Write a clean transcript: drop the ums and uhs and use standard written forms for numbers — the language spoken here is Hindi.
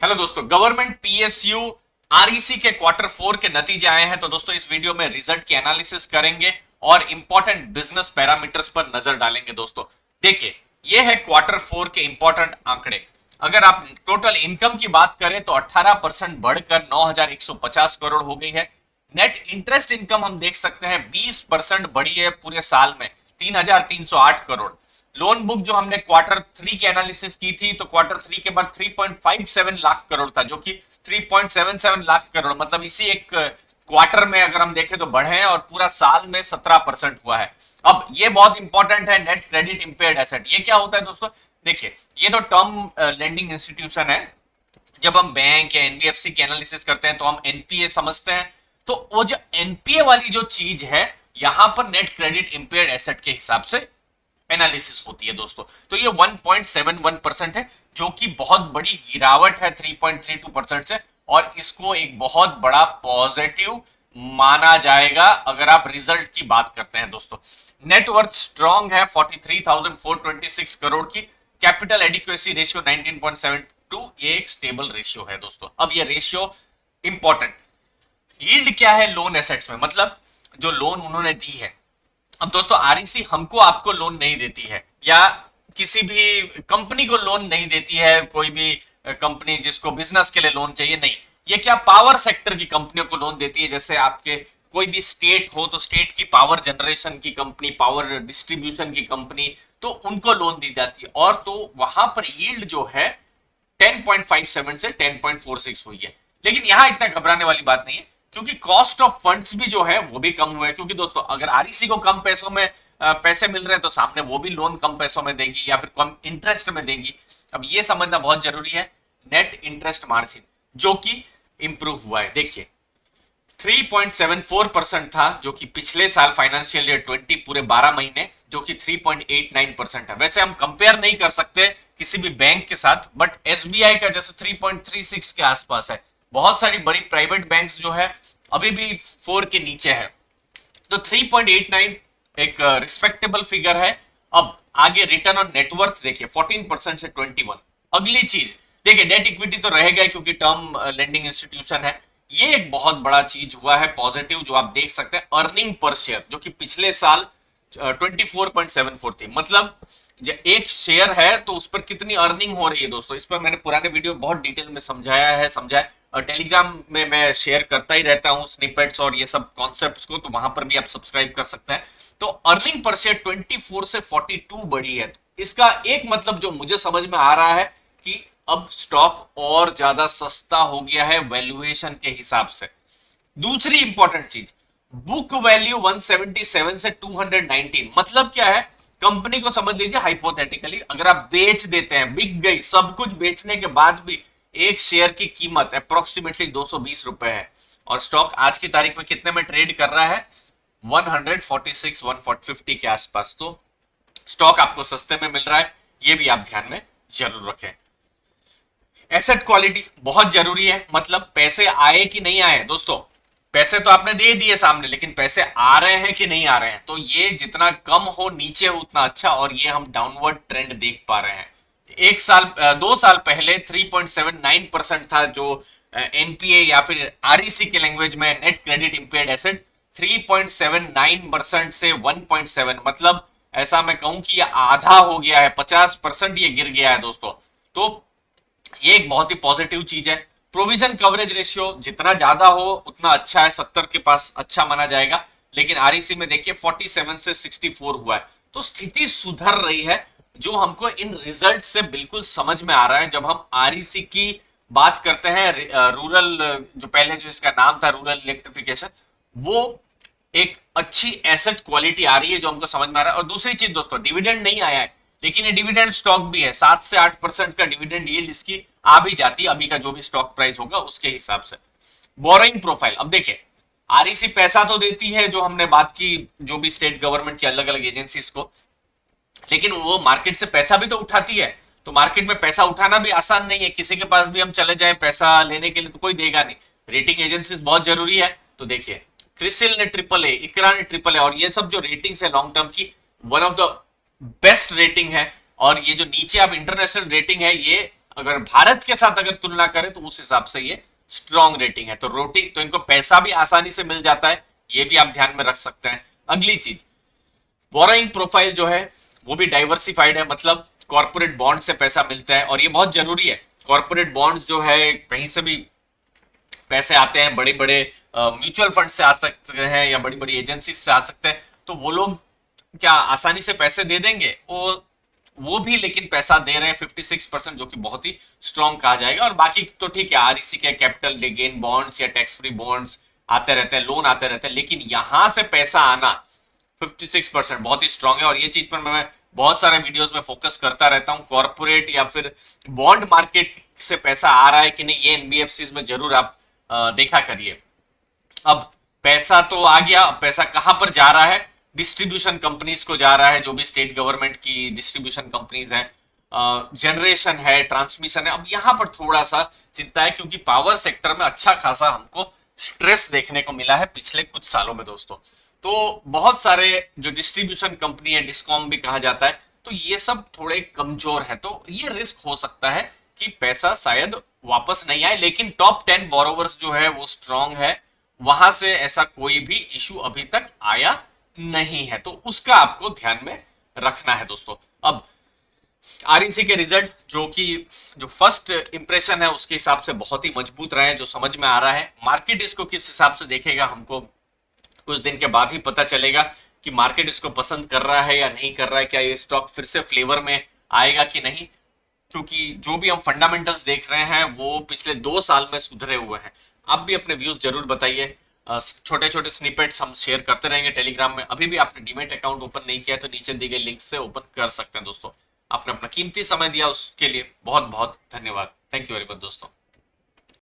हेलो दोस्तों, गवर्नमेंट पीएसयू आरईसी के क्वार्टर 4 के नतीजे आए हैं। तो दोस्तों इस वीडियो में रिजल्ट की एनालिसिस करेंगे और इंपॉर्टेंट बिजनेस पैरामीटर्स पर नजर डालेंगे। दोस्तों देखिए, ये है क्वार्टर 4 के इंपॉर्टेंट आंकड़े। अगर आप टोटल इनकम की बात करें तो 18% बढ़कर 9,150 करोड़ हो गई है। नेट इंटरेस्ट इनकम हम देख सकते हैं 20% बढ़ी है पूरे साल में, 3,308 करोड़। लोन बुक जो हमने क्वार्टर 3 की एनालिसिस की थी, तो क्वार्टर 3 के बाद 3.57 लाख करोड़ था, जो कि 3.77 लाख करोड़, मतलब इसी एक क्वार्टर में अगर हम देखें तो बढ़े हैं और पूरा साल में 17% हुआ है। अब ये बहुत इंपॉर्टेंट है, नेट क्रेडिट इंपेयर्ड एसेट। ये क्या होता है दोस्तों? देखिए, ये तो टर्म लेंडिंग इंस्टीट्यूशन है। जब हम बैंक या एनबीएफसी की एनालिसिस करते हैं तो हम एनपीए समझते हैं। तो वो जो एनपीए वाली जो चीज है, यहां पर नेट क्रेडिट इंपेयर्ड एसेट के हिसाब से एनालिसिस होती है दोस्तों। तो ये 1.71% है, जो कि बहुत बड़ी गिरावट है 3.32% से, और इसको एक बहुत बड़ा पॉजिटिव माना जाएगा अगर आप रिजल्ट की बात करते हैं। दोस्तों नेटवर्थ स्ट्रांग है 43,426 करोड़ की। कैपिटल एडिक्वेसी रेशियो 19.72, ये एक स्टेबल रेशियो है दोस्तों। अब ये रेशियो इंपॉर्टेंट। यील्ड क्या है लोन एसेट्स में, मतलब जो लोन उन्होंने दी है। अब दोस्तों आरईसी हमको आपको लोन नहीं देती है, या किसी भी कंपनी को लोन नहीं देती है। कोई भी कंपनी जिसको बिजनेस के लिए लोन चाहिए, नहीं, ये क्या पावर सेक्टर की कंपनियों को लोन देती है। जैसे आपके कोई भी स्टेट हो तो स्टेट की पावर जनरेशन की कंपनी, पावर डिस्ट्रीब्यूशन की कंपनी, तो उनको लोन दी जाती है। और तो वहां पर यील्ड जो है 10.57 से 10.46 हुई है। लेकिन यहां इतना घबराने वाली बात नहीं है, क्योंकि कॉस्ट ऑफ फंड्स भी जो है वो भी कम हुआ है। क्योंकि दोस्तों अगर आरईसी को कम पैसों में पैसे मिल रहे हैं तो सामने वो भी लोन कम पैसों में देंगी या फिर कम इंटरेस्ट में देंगी। अब ये समझना बहुत जरूरी है। नेट इंटरेस्ट मार्जिन जो कि इंप्रूव हुआ है, देखिए 3.74% था, जो कि पिछले साल फाइनेंशियल ईयर 20 पूरे 12 महीने, जो कि 3.89% है। वैसे हम कंपेयर नहीं कर सकते किसी भी बैंक के साथ, बट एसबीआई का जैसे 3.36 के आसपास है। बहुत सारी बड़ी प्राइवेट बैंक्स जो है अभी भी 4 के नीचे है। तो 3.89 एक रिस्पेक्टेबल फिगर है। अब आगे रिटर्न ऑन नेटवर्थ देखिए 14% से 21। अगली चीज देखिए, डेट इक्विटी तो रहेगा ही क्योंकि टर्म लेंडिंग इंस्टीट्यूशन है। ये एक बहुत बड़ा चीज हुआ है पॉजिटिव, जो आप देख सकते हैं। अर्निंग पर शेयर जो कि पिछले साल 24.74 थी, मतलब जो एक शेयर है तो उस पर कितनी अर्निंग हो रही है दोस्तों। इस पर मैंने पुराने वीडियो में बहुत डिटेल में समझाया और टेलीग्राम में मैं शेयर करता ही रहता हूँ स्निपेट्स और ये सब कॉन्सेप्ट्स को, तो वहां पर भी आप सब्सक्राइब कर सकते हैं। तो अर्निंग पर शेयर 24 से 42 बढ़ी है। इसका एक मतलब जो मुझे समझ में आ रहा है कि अब स्टॉक और ज्यादा सस्ता हो गया है वैल्यूएशन के हिसाब से। दूसरी इंपॉर्टेंट चीज, बुक वैल्यू 177 से 219, मतलब क्या है? कंपनी को समझ लीजिए हाइपोथेटिकली, अगर आप बेच देते हैं, बिक गई, सब कुछ बेचने के बाद भी एक शेयर की कीमत अप्रोक्सीमेटली 220 रुपए है, और स्टॉक आज की तारीख में कितने में ट्रेड कर रहा है? 146 150 के आसपास। तो स्टॉक आपको सस्ते में मिल रहा है, ये भी आप ध्यान में जरूर रखें। एसेट क्वालिटी बहुत जरूरी है, मतलब पैसे आए कि नहीं आए। दोस्तों पैसे तो आपने दे दिए सामने, लेकिन पैसे आ रहे हैं कि नहीं आ रहे हैं। तो ये जितना कम हो नीचे हो उतना अच्छा, और ये हम डाउनवर्ड ट्रेंड देख पा रहे हैं। 2 साल पहले 3.79% था जो एनपीए या फिर आरईसी के लैंग्वेज में नेट क्रेडिट इंपेयर्ड एसेट। 3.79% से 1.7, मतलब ऐसा मैं कहूं कि ये आधा हो गया है, 50% ये गिर गया है दोस्तों। तो ये एक बहुत ही पॉजिटिव चीज है। प्रोविजन कवरेज रेशियो जितना ज्यादा हो उतना अच्छा है, 70 के पास अच्छा माना जाएगा। लेकिन आरईसी में देखिए 47 से 64 हुआ है, तो स्थिति सुधर रही है, जो हमको इन रिजल्ट से बिल्कुल समझ में आ रहा है। जब हम आरईसी की बात करते हैं, रूरल जो पहले जो इसका नाम था रूरल इलेक्ट्रिफिकेशन, वो एक अच्छी एसेट क्वालिटी आ रही है जो हमको समझ में आ रहा है। और दूसरी चीज दोस्तों, डिविडेंड नहीं आया है, लेकिन ये डिविडेंड स्टॉक भी है। 7 से 8% का डिविडेंड यील्ड इसकी आ भी जाती है, अभी का जो भी स्टॉक प्राइस होगा उसके हिसाब से। बोरोइंग प्रोफाइल, अब देखिए आरईसी पैसा तो देती है, जो हमने बात की, जो भी स्टेट गवर्नमेंट की अलग अलग एजेंसीज को, लेकिन वो मार्केट से पैसा भी तो उठाती है। तो मार्केट में पैसा उठाना भी आसान नहीं है। किसी के पास भी हम चले जाएं पैसा लेने के लिए तो कोई देगा नहीं। रेटिंग एजेंसीज बहुत जरूरी है। तो देखिए क्रिसिल ने AAA, इकरा ने AAA, और ये सब जो रेटिंग्स है लॉन्ग टर्म की, one of the best rating है। और ये जो नीचे आप इंटरनेशनल रेटिंग है, ये अगर भारत के साथ अगर तुलना करें तो उस हिसाब से ये स्ट्रॉन्ग रेटिंग है। तो रोटिंग तो इनको पैसा भी आसानी से मिल जाता है, ये भी आप ध्यान में रख सकते हैं। अगली चीज, बोरोइंग प्रोफाइल जो है वो भी डाइवर्सिफाइड है, मतलब कॉर्पोरेट बॉन्ड से पैसा मिलता है और ये बहुत जरूरी है। कॉर्पोरेट बॉन्ड्स जो है कहीं से भी पैसे आते हैं, बड़े बड़े म्यूचुअल फंड से आ सकते हैं या बड़ी बड़ी एजेंसी से आ सकते हैं। तो वो लोग क्या आसानी से पैसे दे देंगे? वो भी लेकिन पैसा दे रहे हैं 56%, जो कि बहुत ही स्ट्रॉन्ग कहा जाएगा। और बाकी तो ठीक है, आरईसी के कैपिटल गेन बॉन्ड्स या टैक्स फ्री बॉन्ड्स आते रहते हैं, लोन आते रहते हैं, लेकिन यहां से पैसा आना 56% बहुत ही स्ट्रॉन्ग है। और ये चीज पर मैं बहुत सारे वीडियोस में फोकस करता रहता हूँ, कॉर्पोरेट या फिर बॉन्ड मार्केट से पैसा आ रहा है कि नहीं, ये एनबीएफसी में जरूर आप देखा करिए। अब पैसा तो आ गया, पैसा कहां पर जा रहा है? डिस्ट्रीब्यूशन कंपनीज को जा रहा है, जो भी स्टेट गवर्नमेंट की डिस्ट्रीब्यूशन कंपनीज है, जनरेशन है, ट्रांसमिशन है। अब यहां पर थोड़ा सा चिंता है, क्योंकि पावर सेक्टर में अच्छा खासा हमको स्ट्रेस देखने को मिला है पिछले कुछ सालों में दोस्तों। तो बहुत सारे जो डिस्ट्रीब्यूशन कंपनी है, डिस्कॉम भी कहा जाता है, तो ये सब थोड़े कमजोर है। तो ये रिस्क हो सकता है कि पैसा शायद वापस नहीं आए, लेकिन टॉप 10 बोरोवर्स जो है वो स्ट्रांग है, वहां से ऐसा कोई भी इशू अभी तक आया नहीं है। तो उसका आपको ध्यान में रखना है दोस्तों। अब आरईसी के रिजल्ट जो फर्स्ट इंप्रेशन है उसके हिसाब से बहुत ही मजबूत रहे हैं, जो समझ में आ रहा है। मार्केट इसको किस हिसाब से देखेगा हमको कुछ दिन के बाद ही पता चलेगा कि मार्केट इसको पसंद कर रहा है या नहीं कर रहा है, क्या ये स्टॉक फिर से फ्लेवर में आएगा कि नहीं। क्योंकि जो भी हम फंडामेंटल्स देख रहे हैं वो पिछले 2 साल में सुधरे हुए हैं। आप भी अपने व्यूज जरूर बताइए, छोटे छोटे स्निपेट्स हम शेयर करते रहेंगे टेलीग्राम में। अभी भी आपने डीमेट अकाउंट ओपन नहीं किया तो नीचे दी गई लिंक से ओपन कर सकते हैं दोस्तों। आपने अपना कीमती समय दिया, उसके लिए बहुत बहुत धन्यवाद। थैंक यू वेरी मच दोस्तों।